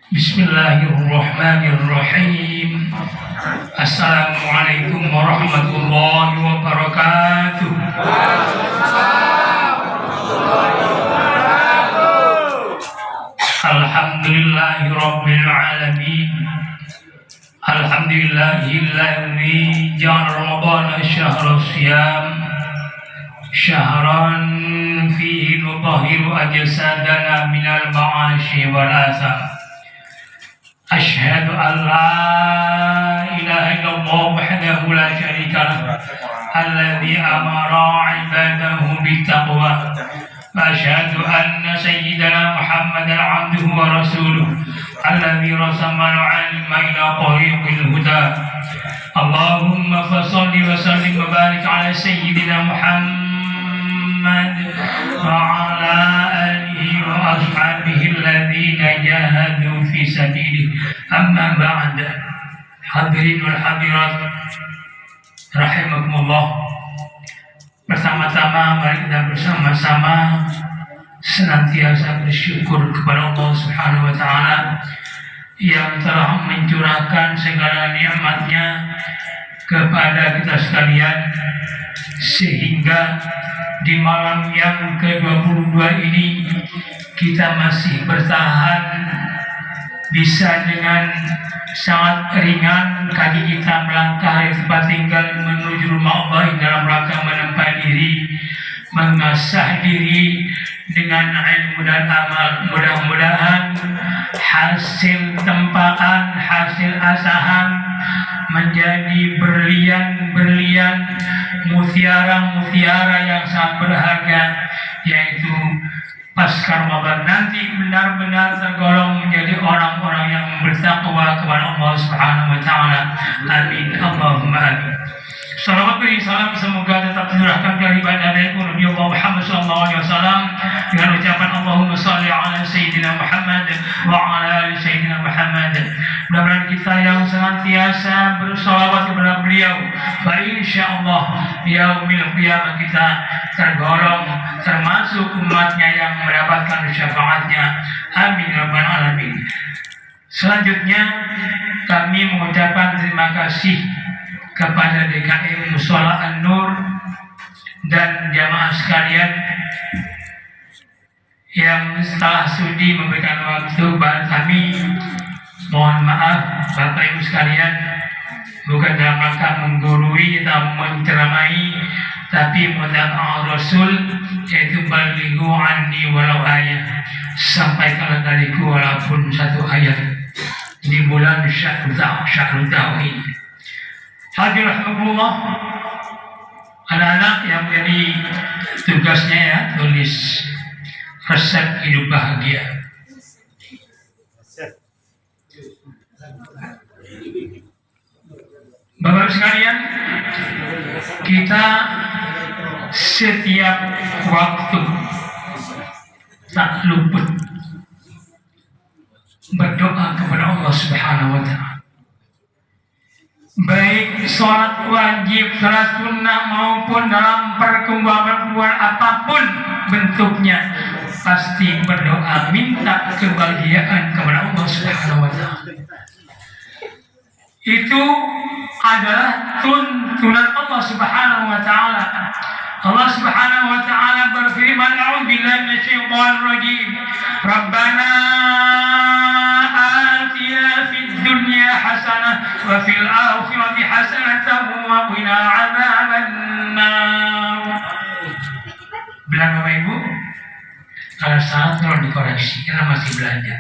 Bismillahirrahmanirrahim. Assalamualaikum warahmatullahi wabarakatuh. Alhamdulillahirabbil alamin. Alhamdulillahilladzi ja'ala ramadhana syahra siyam syahran fihi nutahhiru ajsadana minal ma'asyi wal atham. Asyhadu an la ilaha illallah wahdahu la syarika lah alladzi amara ibadahu bittaqwa wa asyhadu anna sayyidana Muhammadan 'abduhu wa rasuluh alladzi rasama al-'alma ila tariqil huda. Allahumma fashalli wa sallim wa barik ala sayyidina Muhammad wa ala alihi wa ashabihi alladzina jahadu fi sabilihi. Amma ba'd. Hadirin wal hadirat rahimakumullah. Pertama-tama mari kita bersama-sama senantiasa bersyukur kepada Allah Subhanahu wa taala yang telah mencurahkan segala nikmat-Nya kepada kita sekalian, sehingga di malam yang ke-22 ini kita masih bertahan, bisa dengan sangat ringan kaki kita melangkah dari tempat tinggal menuju rumah Allah dalam rangka menempa diri, mengasah diri dengan ilmu dan amal. Mudah-mudahan hasil tempaan, hasil asahan menjadi berlian-berlian, mutiara-mutiara yang sangat berharga, yaitu pasca Ramadan nanti benar-benar tergolong menjadi orang-orang yang bertakwa kepada Allah Subhanahu wa taala. Amin. Allahumma amin. Salawat dan salam semoga tetap tercurahkan dari baginda Nabi Muhammad sallallahu alaihi wasallam dengan ucapan Allahumma shalli ala sayyidina Muhammad wa ala ali sayyidina Muhammad. Mudah-mudahan kita yang senantiasa bersalawat kepada beliau, insyaallah yaumil qiyamah kita tergolong termasuk umatnya yang mendapatkan syafaatnya. Amin ya rabbal alamin. Selanjutnya kami mengucapkan terima kasih kepada DKM Mushola An-Nur dan jamaah sekalian yang setelah sudi memberikan waktu kepada kami. Mohon maaf Bapak Ibu sekalian, bukan dalam rangka menggurui atau menceramai, tapi mutaba'ah Rasul, yaitu balighu anni walau ayat, sampaikanlah dariku walaupun satu ayat di bulan Syahrul Tauhid ini. Hadirin rahimahullah, anak-anak yang menjadi tugasnya ya, tulis resep hidup bahagia. Bapak sekalian, kita setiap waktu tak luput berdoa kepada Allah Subhanahu wa taala. Baik sholat wajib, sholat sunnah maupun dalam perkumpulan apapun bentuknya, pasti berdoa minta kebahagiaan kepada Allah Subhanahu wa taala. Itu adalah tuntunan Allah Subhanahu wa taala. Allah Subhanahu wa taala berfirman, a'udzubillahi minasyaitonir rajim. Rabbana atina fid dunya hasanah wa fil akhirati hasanatan wa qina adzabannar. Bilang Bapak Ibu, kalau salah tolong dikoreksi karena masih belajar.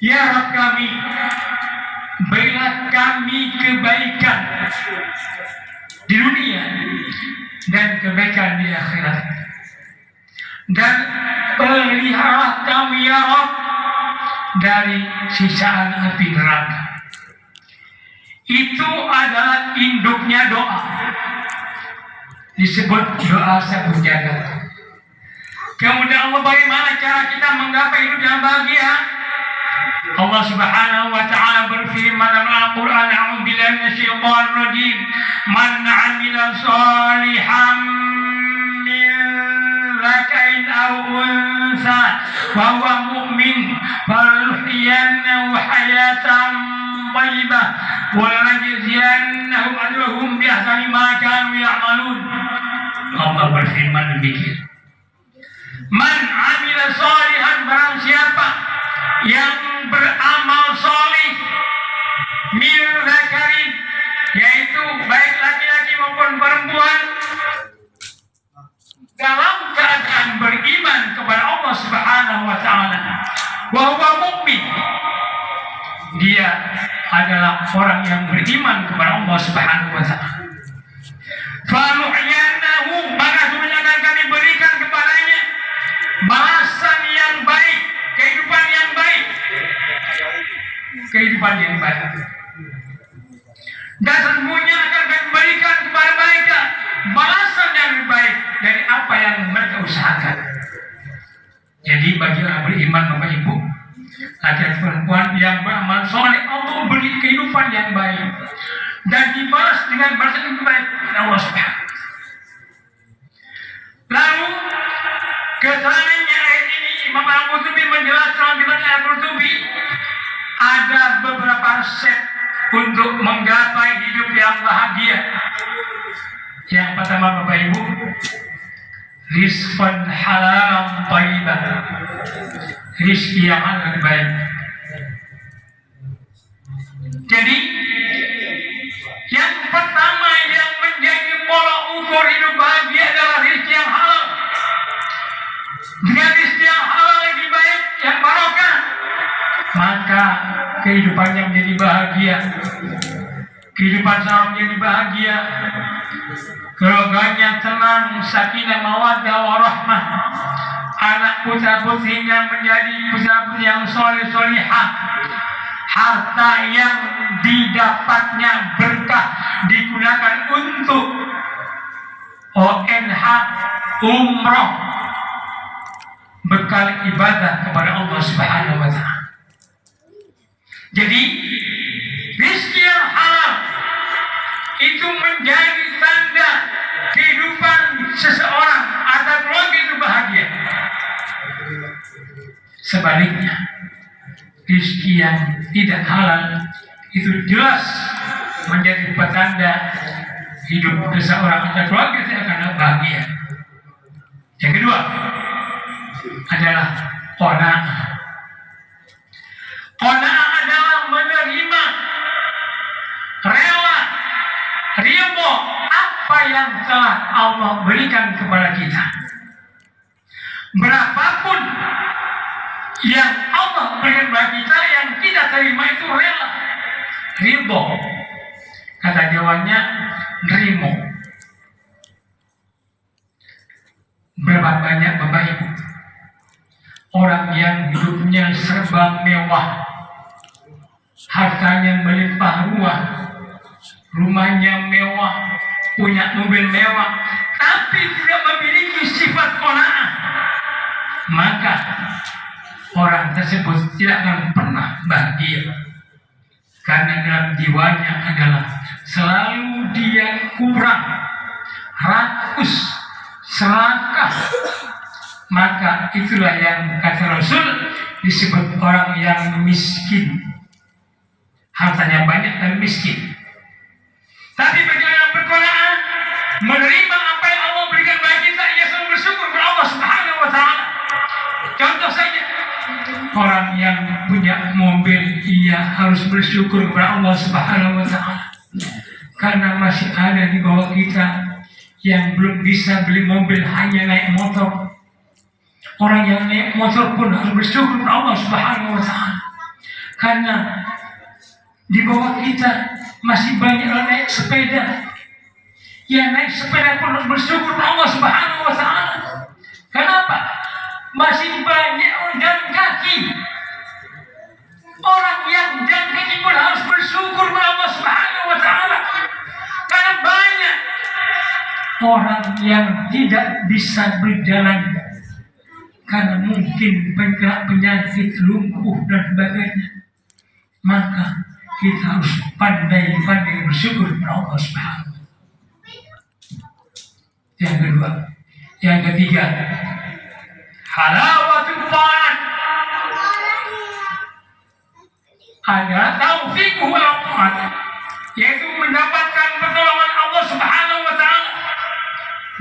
Ya Rabb kami, berilah kami kebaikan di dunia dan kebaikan di akhirat, dan pelihara kami ya Rabb dari siksa api neraka. Itu adalah induknya doa, disebut doa sabun jagat. Kemudian Allah, bagaimana cara kita menggapai hidup yang bahagia? Allah Subhanahu wa taala berfirman dalam Al-Qur'an, "A'udzu billahi minasyaitonir rajim. Man 'amila shalihan min dzakarin aw unsa wa huwa mu'min falyuhyiyannahu hayatan thayyibah wa lanajziyannahum ajrahum bi ahsani ma kanu ya'malun." Allah berfirman demikian. Man 'amila shalihan, barang siapa yang beramal soleh, min dzakarin, yaitu baik laki-laki maupun perempuan, dalam keadaan beriman kepada Allah Subhanahu wa taala, wa huwa mukmin, dia adalah orang yang beriman kepada Allah Subhanahu wa taala. Fanuhyanahu, maka akan kami berikan kepadanya balasan yang baik, kehidupan yang baik, kehidupan yang baik. Dan sesungguhnya akan kami berikan kepada mereka balasan yang lebih baik dari apa yang mereka usahakan. Jadi bagi orang beriman, Bapak Ibu, laki-laki perempuan yang beramal soleh, Allah beri kehidupan yang baik dan dibalas dengan balasan yang baik oleh Allah Subhanahu. Lalu keterangannya ayat ini, Imam Al-Qurtubi menjelaskan di Al-Qurtubi ada beberapa resep untuk menggapai hidup yang bahagia. Yang pertama, Bapak Ibu, rizqan halalan thayyiban, rizki yang halal baik. Jadi yang pertama yang menjadi pola ukur hidup bahagia adalah rizki yang halal. Dengan rizki yang halal lagi baik, yang barokah, maka kehidupannya menjadi bahagia. Kehidupan seorang menjadi bahagia, keluarganya tenang, sakinah, mawaddah, warahmah. Anak putra putrinya menjadi putra putri yang soleh solihah. Harta yang didapatnya berkah digunakan untuk ONH, umroh, bekal ibadah kepada Allah Subhanahu wa taala. Jadi rizki yang halal itu menjadi tanda kehidupan seseorang atau keluarga itu bahagia. Sebaliknya, rizki yang tidak halal itu jelas menjadi petanda hidup seseorang atau keluarga tidak akan bahagia. Yang kedua adalah qanaah. Qanaah adalah menerima, rela, ridho apa yang telah Allah berikan kepada kita. Berapapun yang Allah berikan kepada kita, yang kita terima itu rela, ridho. Kata Jawanya, nerimo. Berapa banyak Bapak Ibu orang yang hidupnya serba mewah, hartanya melimpah ruah, rumahnya mewah, punya mobil mewah, tapi tidak memiliki sifat qanaah, maka orang tersebut tidak akan pernah bahagia. Karena dalam jiwanya adalah selalu dia kurang, rakus, serakah. Maka itulah yang kata Rasul disebut orang yang miskin. Hartanya banyak dan miskin. Tapi bagi orang yang berqanaah, menerima apa yang Allah berikan bagi kita, ia selalu bersyukur kepada Allah Subhanahu wa taala. Contoh saja, orang yang punya mobil, ia harus bersyukur kepada Allah Subhanahu wa taala. Karena masih ada di bawah kita yang belum bisa beli mobil, hanya naik motor. Orang yang naik motor pun harus bersyukur kepada Allah Subhanahu wa taala. Karena di bawah kita masih banyak orang naik sepeda. Yang naik sepeda pun harus bersyukur kepada Allah Subhanahu wa taala. Kenapa? Masih banyak orang jalan kaki. Orang yang jalan kaki pun harus bersyukur kepada Allah Subhanahu wa taala. Karena banyak orang yang tidak bisa berjalan karena mungkin penyakit lumpuh dan sebagainya, maka kita harus pandai-pandai bersyukur kepada Allah Subhanahu. Yang kedua, yang ketiga, halawatul ta'at adalah taufiq wal ta'at, yaitu mendapatkan pertolongan Allah Subhanahu wa taala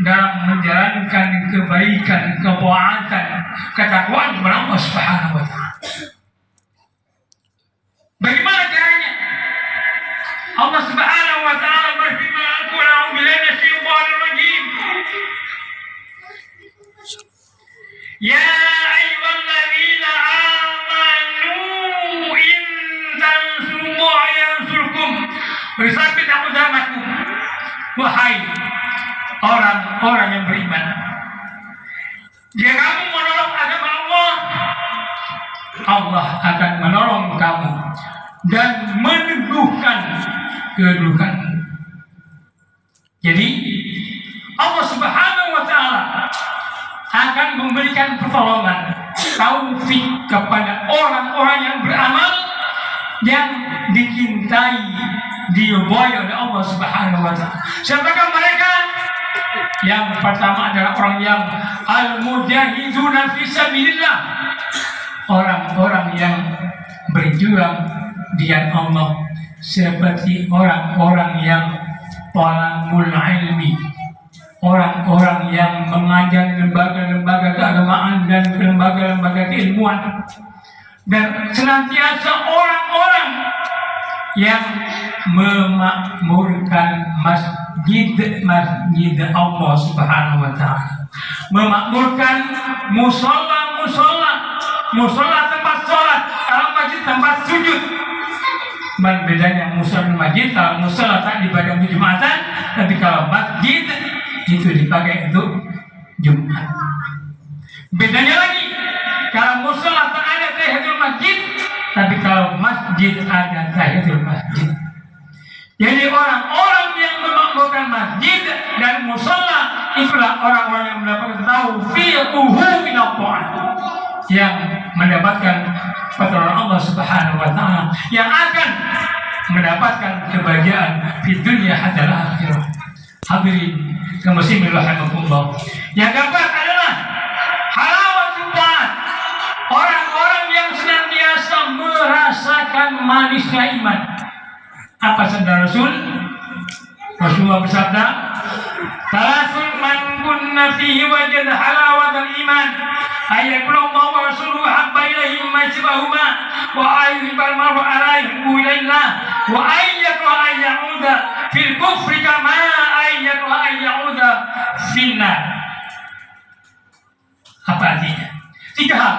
dalam menjalankan kebaikan, ketaatan, ketakwaan kepada Allah Subhanahu wa taala. Bagaimana caranya? Allah Subhanahu wa taala berfirman, "A'udzu billahi minasyaitonir rajim. Ya ayyuhalladzina amanu in tansurullaha yansurkum wa yusabbit aqdamakum." Wahai orang-orang yang beriman, jika kamu menolong agama Allah, Allah akan menolong kamu dan meneguhkan kedudukanmu. Jadi Allah Subhanahu wa taala akan memberikan pertolongan, taufik kepada orang-orang yang beramal, yang dicintai, diridhoi oleh Allah Subhanahu wa taala. Siapakah mereka? Yang pertama adalah orang yang al-mujahiduna fi sabilillah, orang-orang yang berjuang di jalan Allah, seperti orang-orang yang talabul ilmi, orang-orang yang mengajar lembaga-lembaga keagamaan dan lembaga-lembaga keilmuan, dan senantiasa orang-orang yang memakmurkan masjid Allah Subhanahu wa taala, memakmurkan musola tempat sholat, kalau masjid tempat sujud. Bedanya musola dan masjid, kalau musola tak dipakai untuk Jumatan, tapi kalau masjid itu dipakai untuk Jumat. Bedanya lagi, kalau musola tak ada tahiyatul masjid, tapi kalau masjid ada tahiyatul masjid. Jadi orang-orang yang memakmurkan masjid dan musola, itulah orang-orang yang mendapatkan taufiquhu min Allah, yang mendapatkan pertolongan Allah Subhanahu wa taala, yang akan mendapatkan kebahagiaan di dunia hatta akhirah. Hadirin kaum muslimin rahimakumullah. Yang keempat adalah halawatul ta'at, orang-orang yang senantiasa merasakan manisnya iman. Apa sabda Rasul? Rasulullah bersabda, "Talasun man kunna fihi wajada halawatal iman, ayyakuna Allah wa rasuluhu habba ilaihi mimma yasbahuma, wa ayyuhal mar'u ala yuhibbu ilaillah, wa ayyakra an ya'uda fil kufri kama ayyakra an ya'uda finnar." Apa artinya? 3 hal.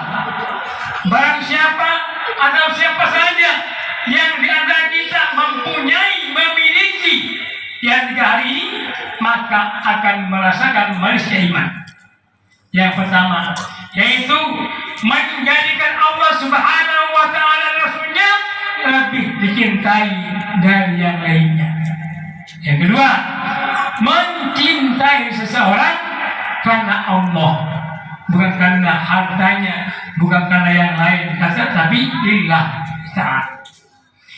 Barang siapa atau siapa saja yang di antara kita memiliki yang 3 hal ini, maka akan merasakan manisnya iman. Yang pertama, yaitu menjadikan Allah Subhanahu wa taala Rasulnya lebih dicintai dari yang lainnya. Yang kedua, mencintai seseorang karena Allah, bukan karena hartanya, bukan karena yang lain, tapi lillah ta'ala.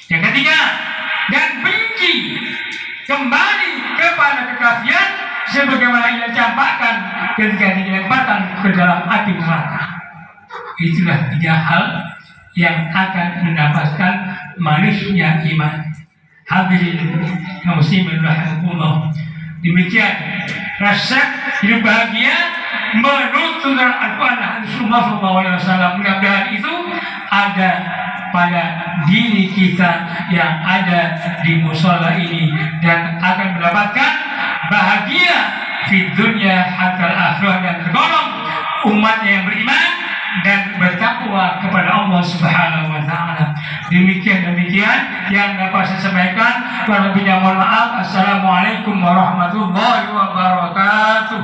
Yang ketiga, dan benci kembali kepada kekasihan sebagaimana yang dicampakkan ketika dilemparkan ke dalam api neraka. Itulah 3 hal yang akan mendapatkan manisnya iman. Hadirin kaum muslimin rahimakumullah. Demikian rasa hidup bahagia menurut Al-Quran Rasulullah SAW. Mudah-mudahan itu ada pada diri kita yang ada di musola ini, dan akan mendapatkan bahagia di dunia hatta akhirah, dan tergolong umatnya yang beriman dan bertakwa kepada Allah Subhanahu wa taala. Demikian yang dapat saya sampaikan. Kurang lebihnya mohon maaf. Assalamualaikum warahmatullahi wabarakatuh.